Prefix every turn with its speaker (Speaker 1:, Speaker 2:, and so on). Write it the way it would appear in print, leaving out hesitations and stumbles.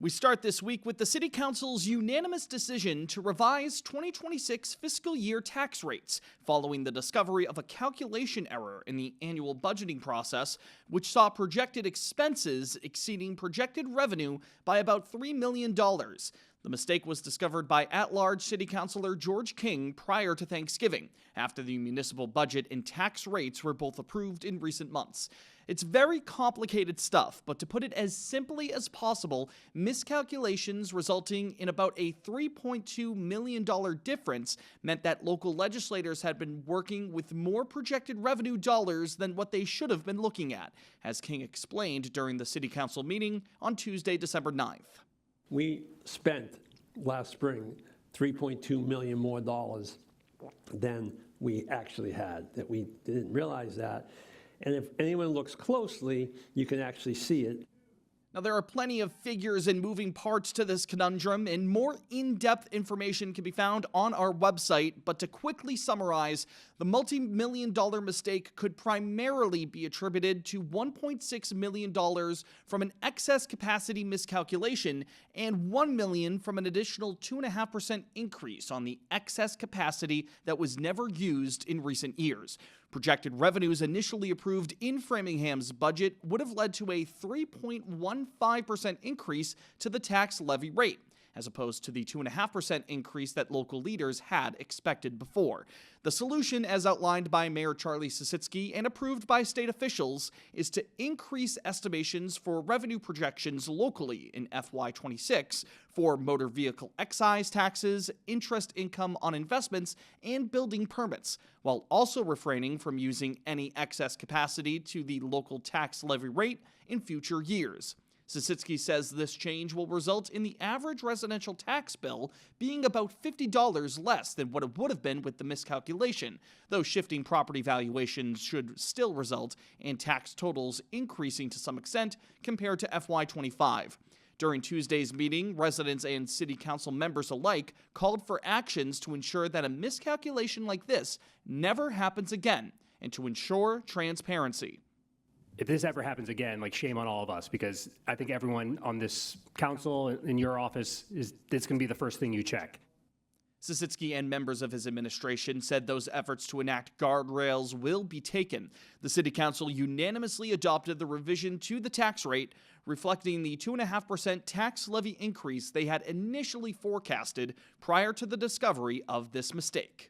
Speaker 1: We start this week with the City Council's unanimous decision to revise 2026 fiscal year tax rates following the discovery of a calculation error in the annual budgeting process, which saw projected expenses exceeding projected revenue by about $3 million. The mistake was discovered by at-large City Councilor George King prior to Thanksgiving, after the municipal budget and tax rates were both approved in recent months. It's very complicated stuff, but to put it as simply as possible, miscalculations resulting in about a $3.2 million difference meant that local legislators had been working with more projected revenue dollars than what they should have been looking at, as King explained during the City Council meeting on Tuesday, December 9th.
Speaker 2: We spent last spring $3.2 million more dollars than we actually had, that we didn't realize that. And if anyone looks closely, you can actually see it.
Speaker 1: Now, there are plenty of figures and moving parts to this conundrum, and more in-depth information can be found on our website. But to quickly summarize, the multi-million-dollar mistake could primarily be attributed to $1.6 million from an excess capacity miscalculation and $1 million from an additional 2.5% increase on the excess capacity that was never used in recent years. Projected revenues initially approved in Framingham's budget would have led to a 3.15% increase to the tax levy rate, as opposed to the 2.5% increase that local leaders had expected before. The solution, as outlined by Mayor Charlie Sisitsky and approved by state officials, is to increase estimations for revenue projections locally in FY26 for motor vehicle excise taxes, interest income on investments, and building permits, while also refraining from using any excess capacity to the local tax levy rate in future years. Sisitsky says this change will result in the average residential tax bill being about $50 less than what it would have been with the miscalculation, though shifting property valuations should still result in tax totals increasing to some extent compared to FY25. During Tuesday's meeting, residents and city council members alike called for actions to ensure that a miscalculation like this never happens again and to ensure transparency.
Speaker 3: If this ever happens again, shame on all of us, because I think everyone on this council, in your office, it's going to be the first thing you check.
Speaker 1: Sisitsky and members of his administration said those efforts to enact guardrails will be taken. The City Council unanimously adopted the revision to the tax rate, reflecting the 2.5% tax levy increase they had initially forecasted prior to the discovery of this mistake.